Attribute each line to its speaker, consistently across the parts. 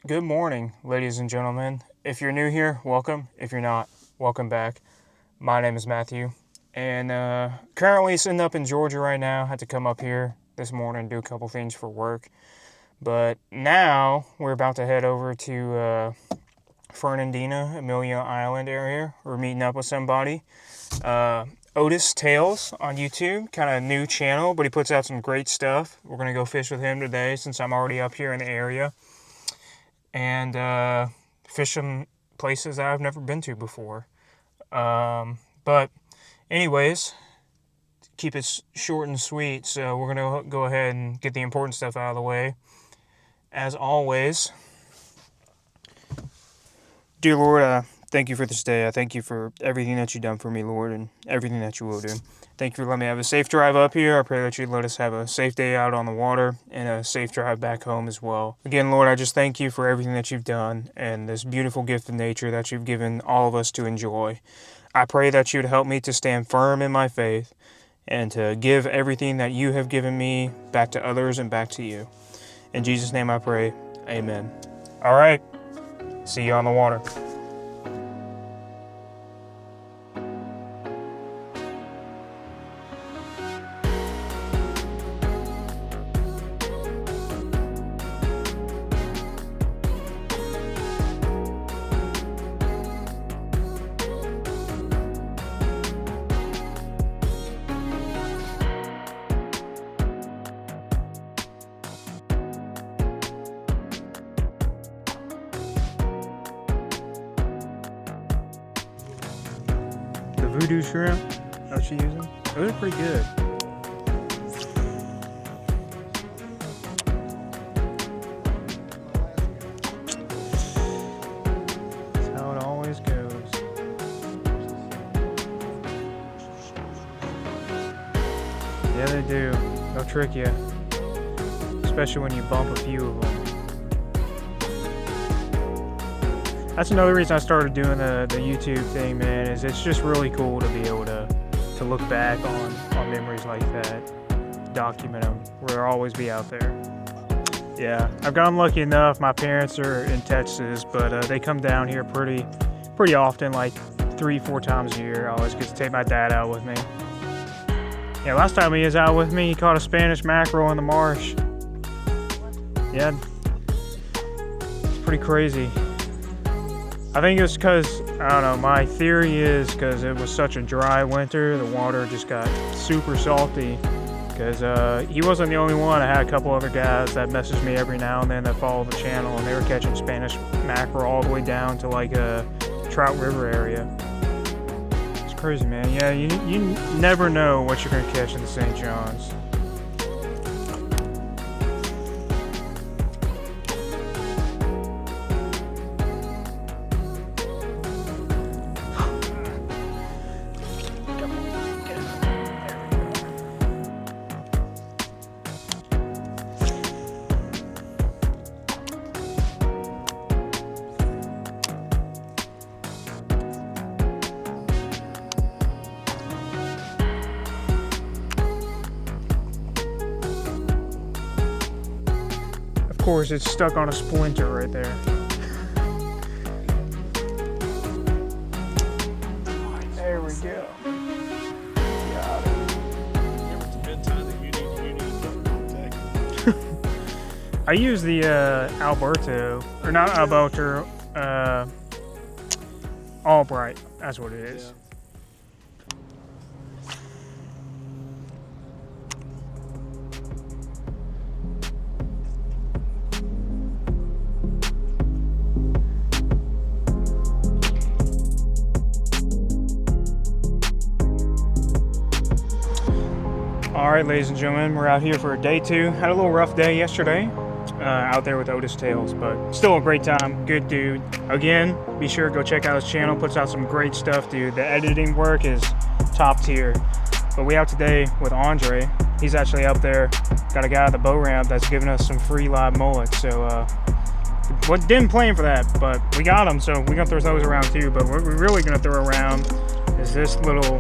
Speaker 1: Good morning, ladies and gentlemen. If you're new here, welcome. If you're not, welcome back. My name is Matthew, and currently sitting up in Georgia right now. Had to come up here this morning and do a couple things for work. But now we're about to head over to Fernandina, Amelia Island area. We're meeting up with somebody. Otis Tales on YouTube, kind of a new channel, but he puts out some great stuff. We're going to go fish with him today since I'm already up here in the area. And fish some places that I've never been to before. But anyways, keep it short and sweet. So we're going to go ahead and get the important stuff out of the way. As always, dear Lord, thank you for this day. I thank you for everything that you've done for me, Lord, and everything that you will do. Thank you for letting me have a safe drive up here. I pray that you'd let us have a safe day out on the water and a safe drive back home as well. Again, Lord, I just thank you for everything that you've done and this beautiful gift of nature that you've given all of us to enjoy. I pray that you'd help me to stand firm in my faith and to give everything that you have given me back to others and back to you. In Jesus' name I pray, amen. All right, see you on the water. Voodoo shrimp, what she using? Those are pretty good. That's how it always goes. Yeah, they do. They'll trick you, especially when you bump a few of them. That's another reason I started doing the YouTube thing, man, is it's just really cool to be able to look back on memories like that, document them, where they'll always be out there. Yeah, I've gotten lucky enough. My parents are in Texas, but they come down here pretty often, like 3-4 times a year. I always get to take my dad out with me. Yeah, last time he was out with me, he caught a Spanish mackerel in the marsh. Yeah, it's pretty crazy. I think it's because, I don't know, my theory is because it was such a dry winter, the water just got super salty. Because he wasn't the only one. I had a couple other guys that messaged me every now and then that follow the channel, and they were catching Spanish mackerel all the way down to like a Trout River area. It's crazy, man. Yeah, you never know what you're going to catch in the St. John's. Of course, it's stuck on a splinter right there. There we go. Got it. I use the Alberto, or not Alberto, Albright. That's what it is. Yeah. Alright, ladies and gentlemen, we're out here for day 2. Had a little rough day yesterday out there with Otis Tales, but still a great time. Good dude. Again, be sure to go check out his channel. Puts out some great stuff, dude. The editing work is top tier. But we out today with Andre. He's actually up there. Got a guy at the boat ramp that's giving us some free live mullets. So didn't plan for that, but we got them, so we're gonna throw those around too. But what we're really gonna throw around is this little,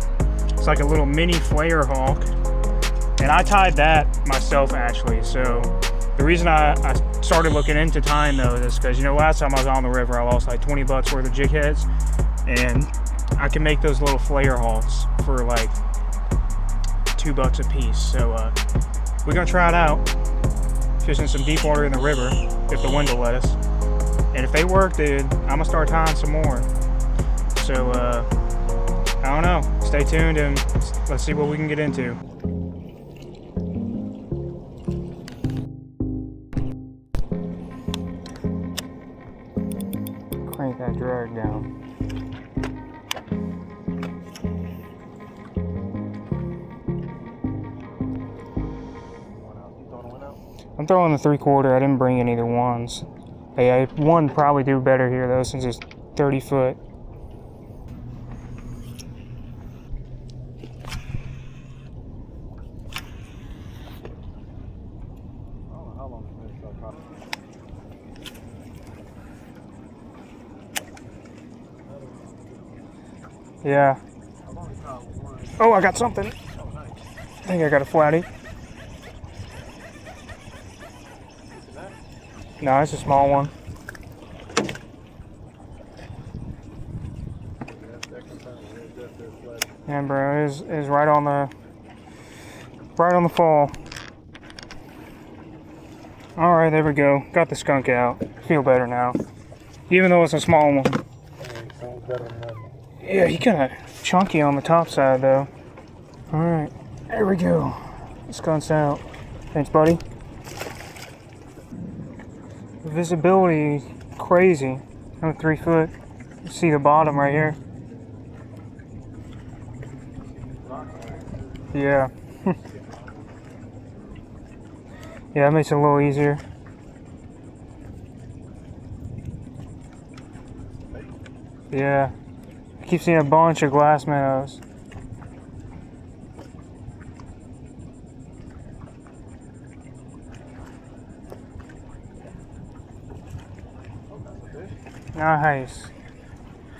Speaker 1: it's like a little mini flare hawk. And I tied that myself, actually. So the reason I started looking into tying those because, you know, last time I was on the river, I lost like 20 bucks worth of jig heads, and I can make those little flare hauls for like $2 a piece. So we're gonna try it out, fishing some deep water in the river if the wind will let us. And if they work, dude, I'm gonna start tying some more. So I don't know. Stay tuned and let's see what we can get into. Crank that drag down. I'm throwing the 3/4. I didn't bring any of the ones. Hey, one probably do better here though, since it's 30 foot. Yeah. Oh, I got something. I think I got a flatty. No, it's a small one. Yeah, bro, it is right on the fall. All right, there we go. Got the skunk out. Feel better now, even though it's a small one. Yeah, he kind of chunky on the top side though. All right, there we go. The skunk's out. Thanks, buddy. The visibility crazy. I'm 3 foot. You see the bottom right here. Yeah. Yeah, that makes it a little easier. Yeah. I keep seeing a bunch of glass minnows. Nice.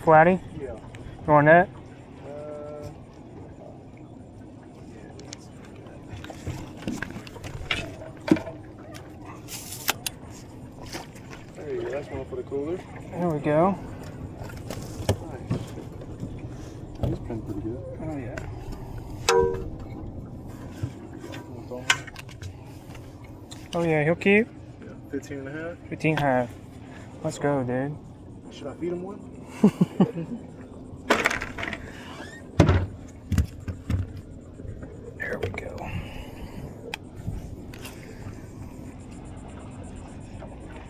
Speaker 1: Flatty?
Speaker 2: Yeah.
Speaker 1: You want that?
Speaker 2: There you go. That's one for the cooler.
Speaker 1: There we go.
Speaker 2: Nice. He's been pretty good.
Speaker 1: Oh yeah. Oh yeah, he'll keep.
Speaker 2: Yeah. 15 and a half.
Speaker 1: 15 half. Let's go, dude.
Speaker 2: Should I feed him one?
Speaker 1: There we go.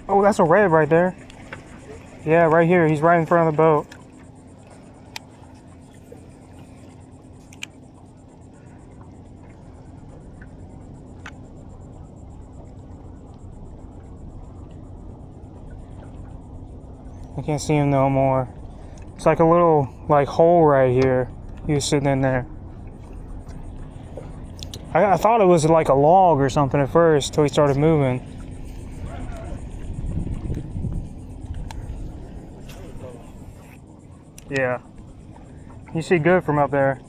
Speaker 1: Oh, that's a red right there. Yeah, right here. He's right in front of the boat. I can't see him no more. It's like a little hole right here. He was sitting in there. I thought it was like a log or something at first till he started moving. Yeah. You see good from up there.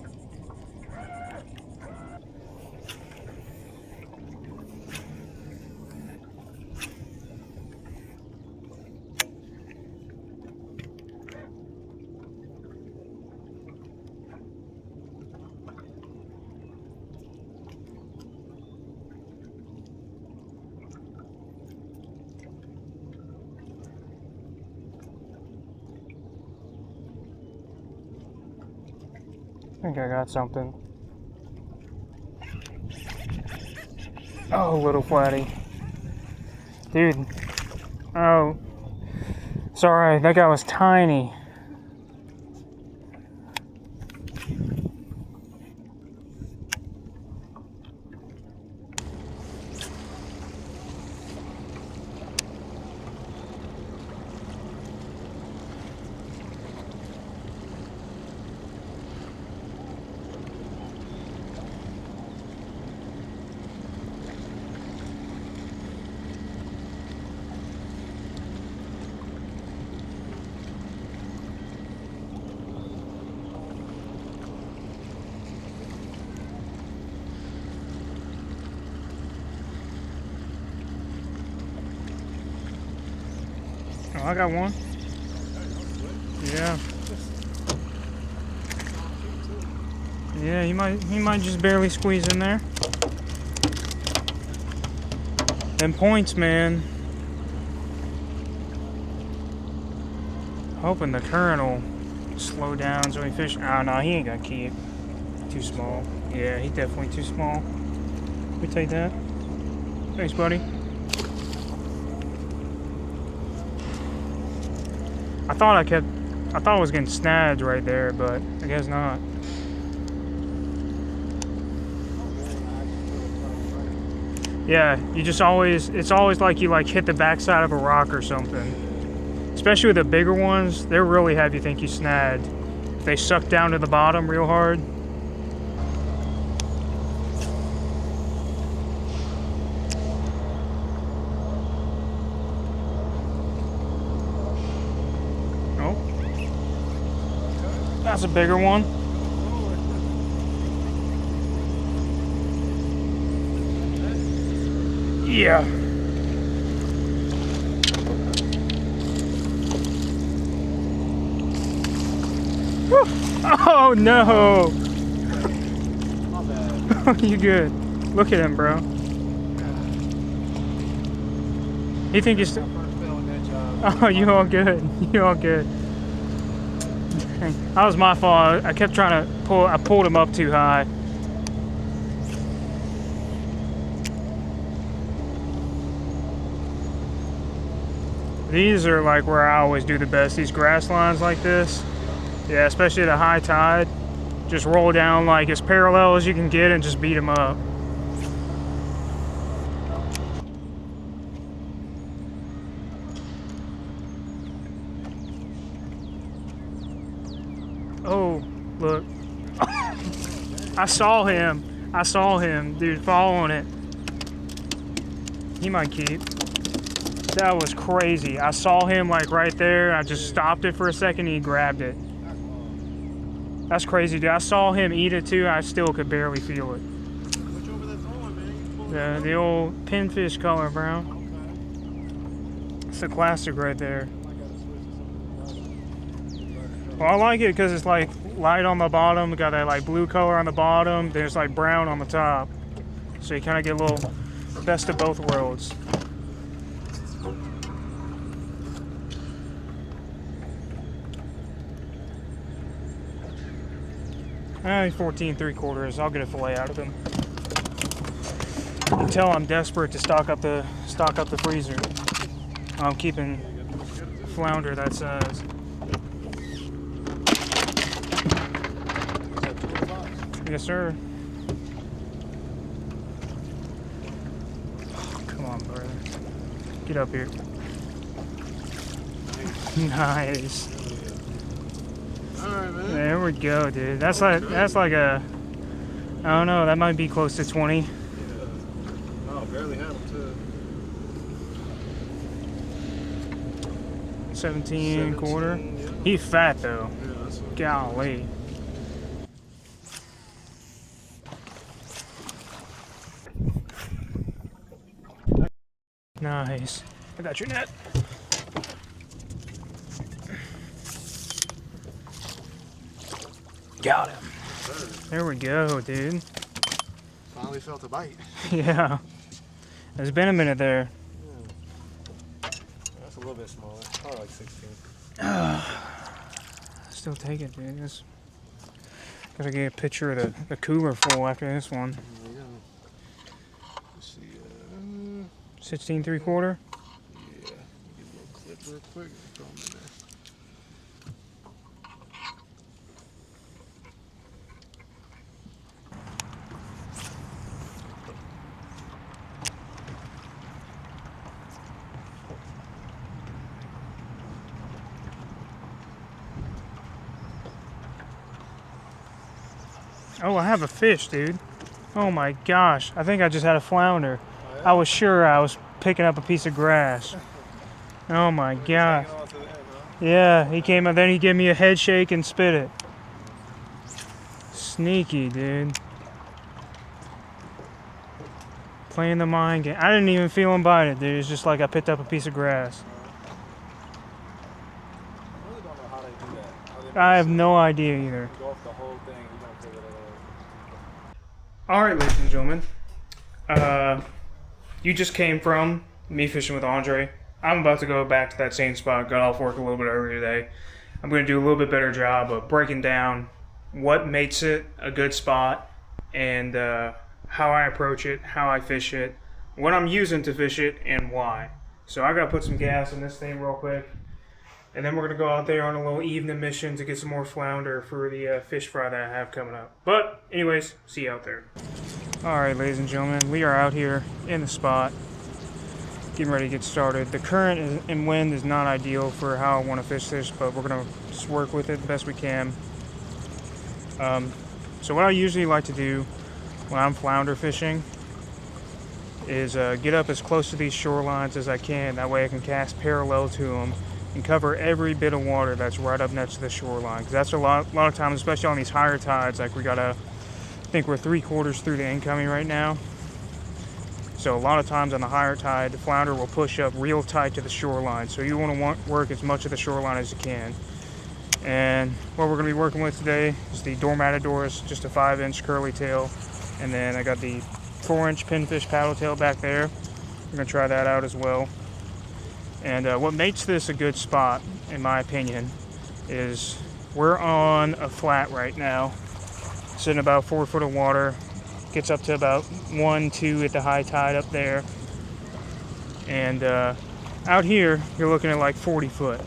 Speaker 1: I think I got something. Oh, little flatty. Dude. Oh. Sorry, that guy was tiny. Oh, I got one. Yeah. Yeah, he might just barely squeeze in there. Them points, man. Hoping the current will slow down so he fish. Oh no, he ain't gonna keep. Too small. Yeah, he's definitely too small. We take that. Thanks, buddy. I thought I was getting snagged right there, but I guess not. Yeah, you just it's always like you like hit the backside of a rock or something. Especially with the bigger ones, they're really have you think you snagged. If they suck down to the bottom real hard. Oh. That's a bigger one. Yeah. Oh no! Oh, you good? Look at him, bro. You think you're still? Oh, you all good? You all good? That was my fault. I kept trying to pull. I pulled him up too high. These are like where I always do the best. These grass lines like this. Yeah, especially at a high tide. Just roll down like as parallel as you can get and just beat them up. Oh, look. I saw him, dude, following it. He might keep. That was crazy. I saw him like right there. I just stopped it for a second and he grabbed it. That's crazy, dude. I saw him eat it too. I still could barely feel it. The old pinfish color, bro. It's a classic right there. Well, I like it because it's like light on the bottom. Got that like blue color on the bottom. There's like brown on the top. So you kind of get a little best of both worlds. 14 3/4. I'll get a fillet out of him. You can tell I'm desperate to stock up the freezer. I'm keeping flounder that size. Yes, sir. Oh, come on, brother. Get up here. Nice.
Speaker 2: Alright, man.
Speaker 1: There we go, dude. That's like a, I don't know, that might be close to 20.
Speaker 2: Yeah. Oh, barely had him too.
Speaker 1: 17 quarter.
Speaker 2: Yeah.
Speaker 1: He's fat though.
Speaker 2: Yeah, that's what
Speaker 1: Golly. Nice. I got your net. Got him. There we go, dude.
Speaker 2: finally felt a bite.
Speaker 1: Yeah. It's been a minute there.
Speaker 2: Yeah. That's a little bit smaller. Probably like 16.
Speaker 1: Still take it, dude. Gotta get a picture of the cooler full after this one.
Speaker 2: Yeah. Let's see.
Speaker 1: 16 3/4.
Speaker 2: Yeah. Get a little clip real quick. Throw them in there.
Speaker 1: Oh, I have a fish, dude. Oh my gosh. I think I just had a flounder.
Speaker 2: Oh, yeah?
Speaker 1: I was sure I was picking up a piece of grass. Oh my gosh.
Speaker 2: Hanging on to the end, huh?
Speaker 1: Yeah, he came up, then he gave me a head shake and spit it. Sneaky, dude. Playing the mind game. I didn't even feel him bite it, dude. It's just like I picked up a piece of grass.
Speaker 2: don't know how they do that. How they
Speaker 1: I have no idea either.
Speaker 2: go off the whole thing. You don't figure that out.
Speaker 1: All right, ladies and gentlemen. You just came from me fishing with Andre. I'm about to go back to that same spot. Got off work a little bit earlier today. I'm going to do a little bit better job of breaking down what makes it a good spot and how I approach it, how I fish it, what I'm using to fish it, and why. So I got to put some gas in this thing real quick. And then we're going to go out there on a little evening mission to get some more flounder for the fish fry that I have coming up. But anyways, see you out there. Alright, ladies and gentlemen, we are out here in the spot, getting ready to get started. The current and wind is not ideal for how I want to fish this, but we're going to just work with it the best we can. So what I usually like to do when I'm flounder fishing is get up as close to these shorelines as I can. That way I can cast parallel to them and cover every bit of water that's right up next to the shoreline. Because that's a lot of times, especially on these higher tides, like I think we're 3/4 through the incoming right now. So a lot of times on the higher tide, the flounder will push up real tight to the shoreline. So you want to work as much of the shoreline as you can. And what we're going to be working with today is the Dormatadors, just a 5-inch curly tail. And then I got the 4-inch pinfish paddle tail back there. We're going to try that out as well. And what makes this a good spot, in my opinion, is we're on a flat right now. Sitting about 4 foot of water, gets up to about 1, 2 at the high tide up there, and out here you're looking at like 40 foot.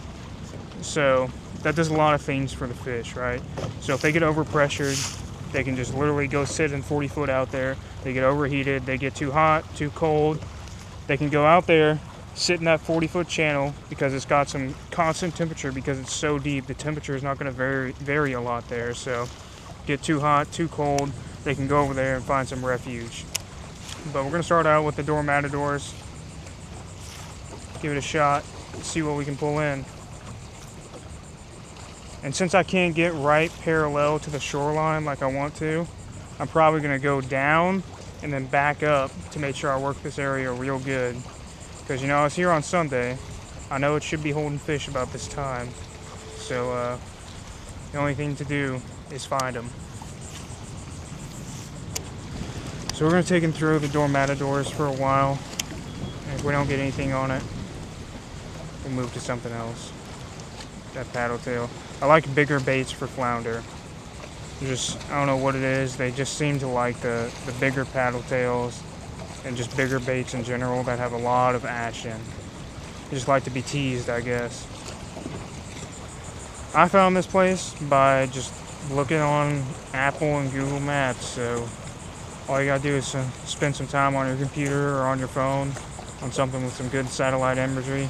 Speaker 1: So that does a lot of things for the fish, right? So if they get overpressured, they can just literally go sit in 40 foot out there. They get overheated, they get too hot, too cold, they can go out there, sit in that 40 foot channel because it's got some constant temperature. Because it's so deep, the temperature is not going to vary a lot there. So get too hot, too cold, they can go over there and find some refuge. But we're going to start out with the Dormatadors. Give it a shot, see what we can pull in. And since I can't get right parallel to the shoreline like I want to, I'm probably going to go down and then back up to make sure I work this area real good. Because, you know, I was here on Sunday. I know it should be holding fish about this time. So, the only thing to do is find them. So we're going to take and throw the Dormatadors for a while. And if we don't get anything on it, we'll move to something else. That paddle tail. I like bigger baits for flounder. I don't know what it is. They just seem to like the bigger paddle tails and just bigger baits in general that have a lot of action. They just like to be teased, I guess. I found this place by just looking on Apple and Google Maps. So all you gotta do is spend some time on your computer or on your phone on something with some good satellite imagery.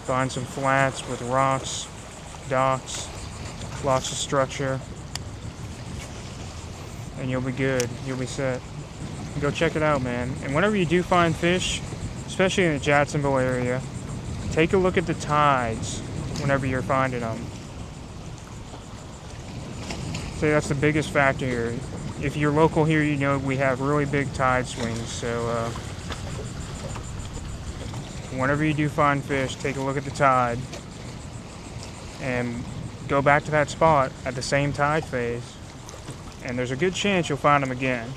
Speaker 1: Find some flats with rocks, docks, lots of structure, and you'll be good. You'll be set. Go check it out, man. And whenever you do find fish, especially in the Jacksonville area, take a look at the tides whenever you're finding them. So that's the biggest factor here. If you're local here, you know we have really big tide swings. So whenever you do find fish, take a look at the tide and go back to that spot at the same tide phase, and there's a good chance you'll find them again.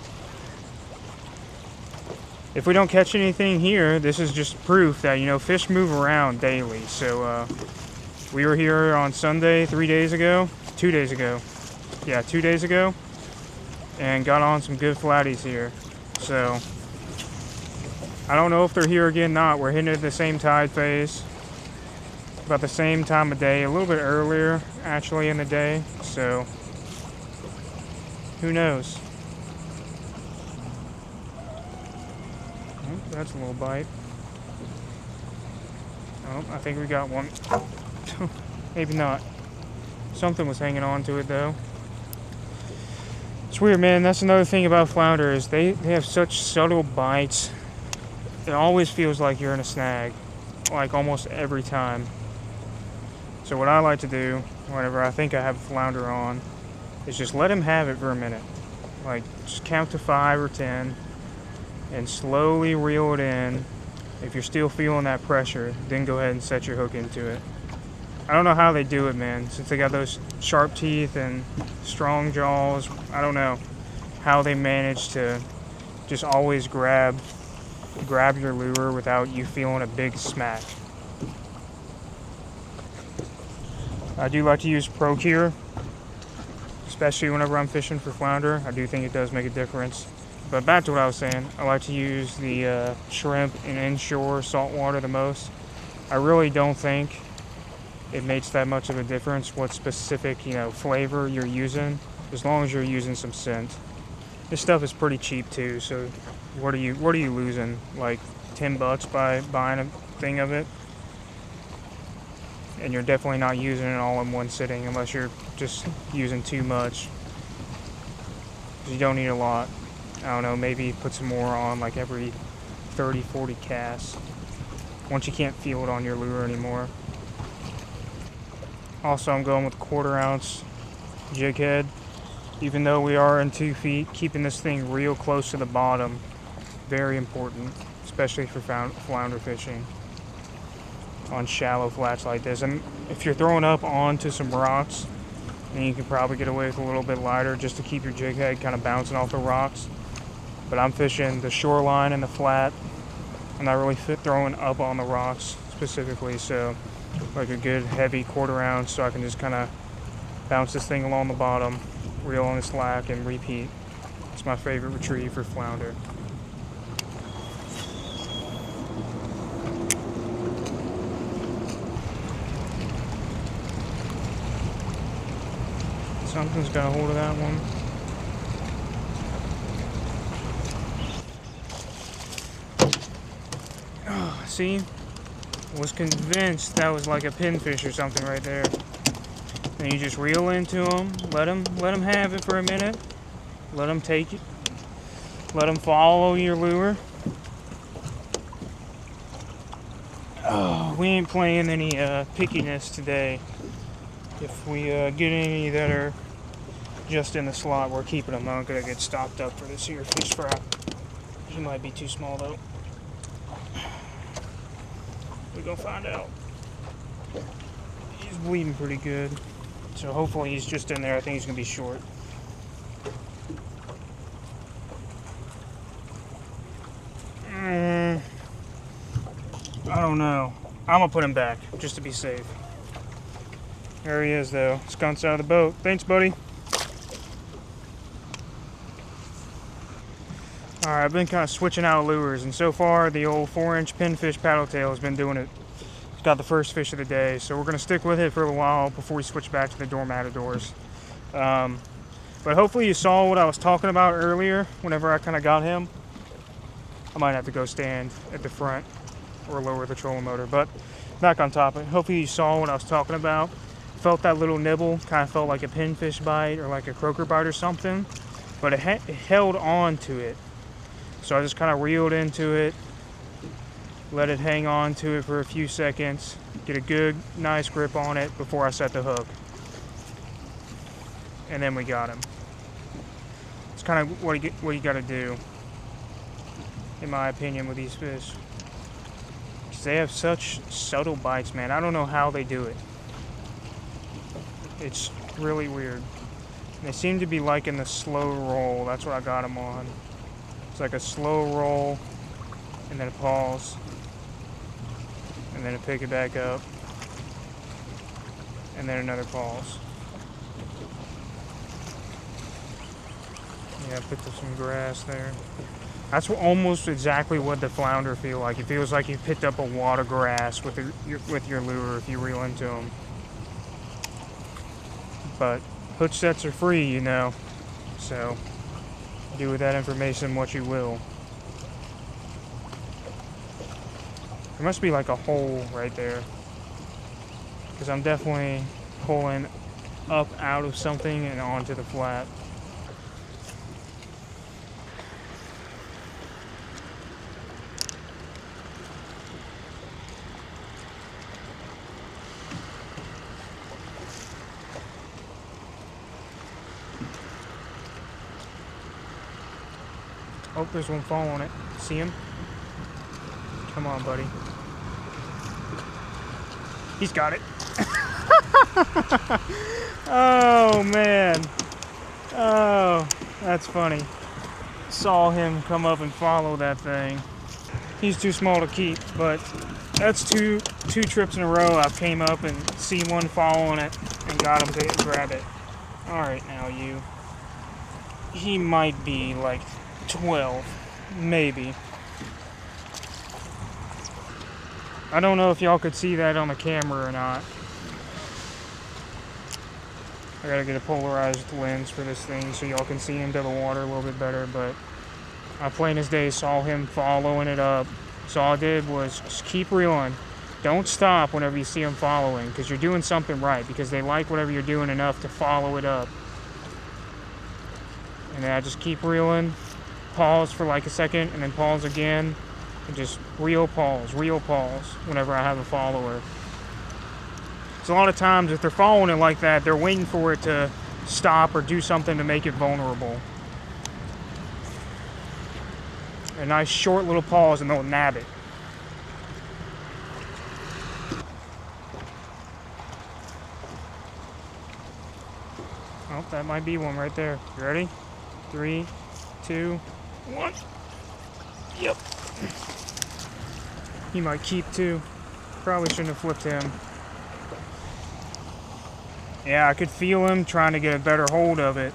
Speaker 1: If we don't catch anything here, this is just proof that, you know, fish move around daily. So we were here on Sunday 2 days ago, and got on some good flatties here. So I don't know if they're here again or not. We're hitting it at the same tide phase, about the same time of day, a little bit earlier actually in the day. So who knows? Oh, that's a little bite. Oh, I think we got one. Maybe not. Something was hanging on to it though. It's weird, man. That's another thing about flounder is they have such subtle bites. It always feels like you're in a snag, like almost every time. So what I like to do whenever I think I have a flounder on is just let him have it for a minute. Like just count to 5 or 10 and slowly reel it in. If you're still feeling that pressure, then go ahead and set your hook into it. I don't know how they do it, man. Since they got those sharp teeth and strong jaws, I don't know how they manage to just always grab your lure without you feeling a big smack. I do like to use Pro Cure, especially whenever I'm fishing for flounder. I do think it does make a difference. But back to what I was saying, I like to use the shrimp and inshore saltwater the most. I really don't think it makes that much of a difference what specific, flavor you're using, as long as you're using some scent. This stuff is pretty cheap too, so what are you losing? Like $10 by buying a thing of it? And you're definitely not using it all in one sitting unless you're just using too much. You don't need a lot. I don't know, maybe put some more on like every 30-40 casts once you can't feel it on your lure anymore. Also, I'm going with 1/4 ounce jig head. Even though we are in 2 feet, keeping this thing real close to the bottom, very important, especially for flounder fishing on shallow flats like this. And if you're throwing up onto some rocks, then you can probably get away with a little bit lighter just to keep your jig head kind of bouncing off the rocks. But I'm fishing the shoreline and the flat. I'm not really throwing up on the rocks specifically, so like a good heavy 1/4 ounce so I can just kind of bounce this thing along the bottom, reel on the slack, and repeat. It's my favorite retrieve for flounder. Something's got a hold of that one. Oh, see? Was convinced that was like a pinfish or something right there. And you just reel into them, let them have it for a minute, let them take it, let them follow your lure. Oh, we ain't playing any pickiness today. If we get any that are just in the slot, we're keeping them. I'm gonna get stocked up for this here fish fry. He might be too small though. We're gonna find out. He's bleeding pretty good. So hopefully he's just in there. I think he's gonna be short. I don't know. I'm gonna put him back just to be safe. There he is though. Skunks out of the boat. Thanks, buddy. Alright, I've been kind of switching out lures, and so far the old 4-inch pinfish paddle tail has been doing it. It's got the first fish of the day, so we're going to stick with it for a while before we switch back to the door matadors. But hopefully you saw what I was talking about earlier whenever I kind of got him. I might have to go stand at the front or lower the trolling motor, but back on topic. Hopefully you saw what I was talking about. Felt that little nibble, kind of felt like a pinfish bite or like a croaker bite or something, but it held on to it. So I just kind of reeled into it, let it hang on to it for a few seconds, get a good, nice grip on it before I set the hook. And then we got him. It's kind of what you got to do, in my opinion, with these fish. Because they have such subtle bites, man. I don't know how they do it. It's really weird. They seem to be liking the slow roll. That's what I got them on. It's like a slow roll, and then a pause, and then a pick it back up, and then another pause. Yeah, picked up some grass there. That's almost exactly what the flounder feel like. It feels like you picked up a wad of grass with your lure if you reel into them. But hook sets are free, you know, so do with that information what you will. There must be like a hole right there, because I'm definitely pulling up out of something and onto the flat. Oh, there's one fall on it. See him? Come on, buddy. He's got it. Oh man. Oh, that's funny. Saw him come up and follow that thing. He's too small to keep, but that's two trips in a row I've came up and seen one following it and got him to grab it. All right, now you. He might be like 12, maybe. I don't know if y'all could see that on the camera or not. I gotta get a polarized lens for this thing so y'all can see into the water a little bit better, but I plain as day saw him following it up. So all I did was just keep reeling. Don't stop whenever you see them following, because you're doing something right, because they like whatever you're doing enough to follow it up. And then I just keep reeling, pause for like a second, and then pause again, and just reel, pause whenever I have a follower. So a lot of times if they're following it like that, they're waiting for it to stop or do something to make it vulnerable. A nice short little pause and they'll nab it. Oh, that might be one right there. You ready? 3, 2, 1. Yep. He might keep too. Probably shouldn't have flipped him. Yeah, I could feel him trying to get a better hold of it.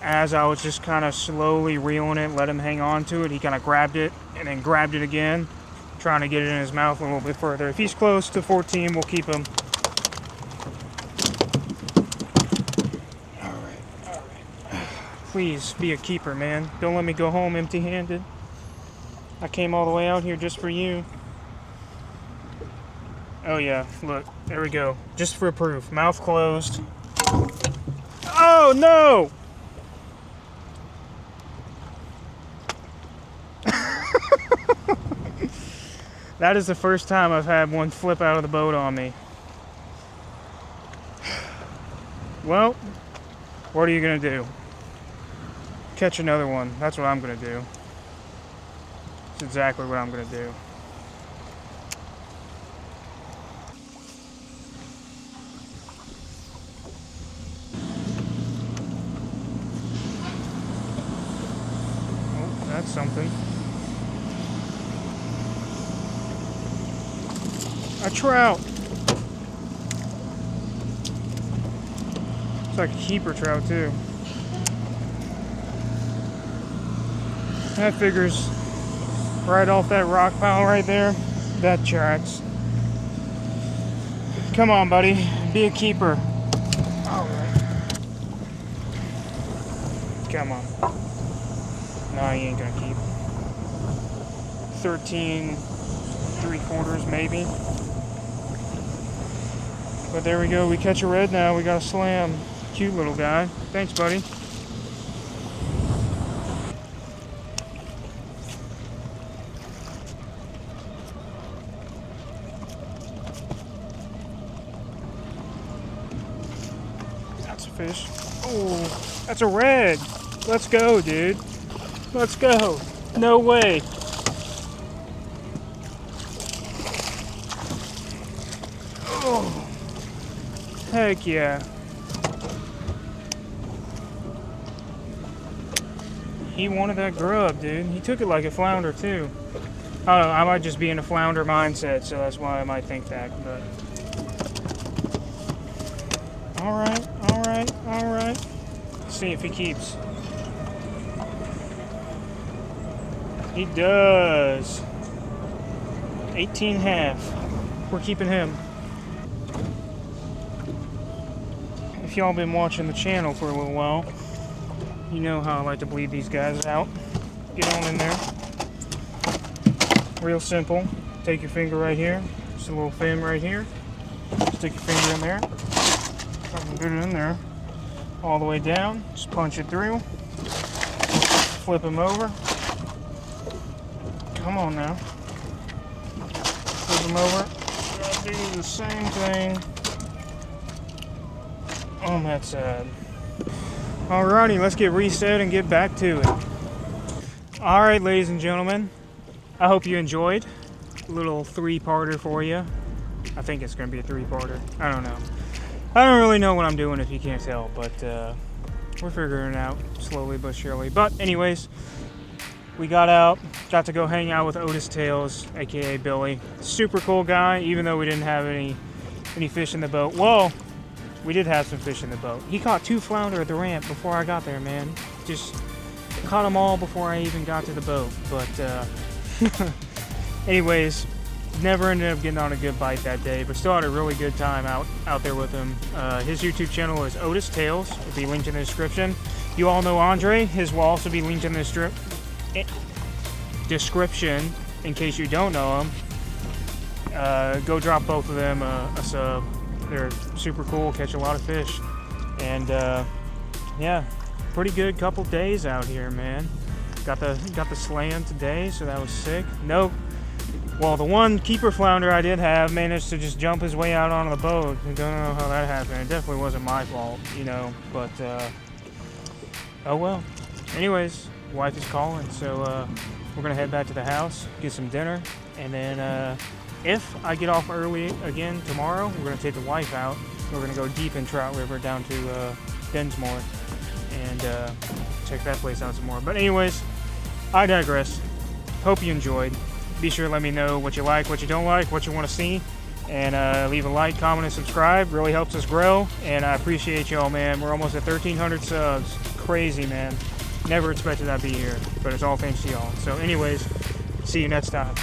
Speaker 1: As I was just kind of slowly reeling it, let him hang on to it, he kind of grabbed it and then grabbed it again, trying to get it in his mouth a little bit further. If he's close to 14, we'll keep him. All right. Please be a keeper, man. Don't let me go home empty-handed. I came all the way out here just for you. Oh yeah, look, there we go. Just for proof. Mouth closed. Oh no! That is the first time I've had one flip out of the boat on me. Well, what are you gonna do? Catch another one. That's what I'm gonna do. That's exactly what I'm gonna do. Oh, that's something. A trout. It's like a keeper trout too. That figures right off that rock pile right there. That tracks. Come on, buddy. Be a keeper. All right. Come on. No, he ain't gonna keep. 13 3/4 maybe. But there we go, we catch a red now, we got a slam. Cute little guy. Thanks, buddy. That's a fish. Oh, that's a red. Let's go, dude. Let's go. No way. Oh. Heck yeah. He wanted that grub, dude. He took it like a flounder, too. I don't know, I might just be in a flounder mindset, so that's why I might think that, but... Alright. Let's see if he keeps. He does. 18.5. We're keeping him. If y'all been watching the channel for a little while, you know how I like to bleed these guys out. Get on in there. Real simple. Take your finger right here. Just a little fin right here. Stick your finger in there. Try to get it in there. All the way down. Just punch it through. Flip him over. Come on now. Flip him over. Gotta do the same thing on that side. Alrighty, let's get reset and get back to it. Alright, ladies and gentlemen, I hope you enjoyed. A little 3-parter for you. I think it's going to be a 3-parter. I don't know. I don't really know what I'm doing if you can't tell, but we're figuring it out slowly but surely. But anyways, we got to go hang out with Otis Tales, aka Billy. Super cool guy, even though we didn't have any fish in the boat. Well, we did have some fish in the boat. He caught 2 flounder at the ramp before I got there, man. Just caught them all before I even got to the boat. But anyways, never ended up getting on a good bite that day, but still had a really good time out there with him. His YouTube channel is Otis Tales. It'll be linked in the description. You all know Andre. His will also be linked in the description in case you don't know him. Go drop both of them a sub. They're super cool, catch a lot of fish, and yeah, pretty good couple days out here, man. Got the slam today, so that was sick. Nope. Well, the one keeper flounder I did have managed to just jump his way out onto the boat. I don't know how that happened. It definitely wasn't my fault, you know, but oh well. Anyways, wife is calling, so we're gonna head back to the house, get some dinner, and then if I get off early again tomorrow, we're gonna take the wife out. We're gonna go deep in Trout River down to Densmore and check that place out some more. But anyways, I digress. Hope you enjoyed. Be sure to let me know what you like, what you don't like, what you want to see, and leave a like, comment, and subscribe. Really helps us grow, and I appreciate y'all, man. We're almost at 1,300 subs. Crazy, man. Never expected I'd be here, but it's all thanks to y'all. So anyways, see you next time.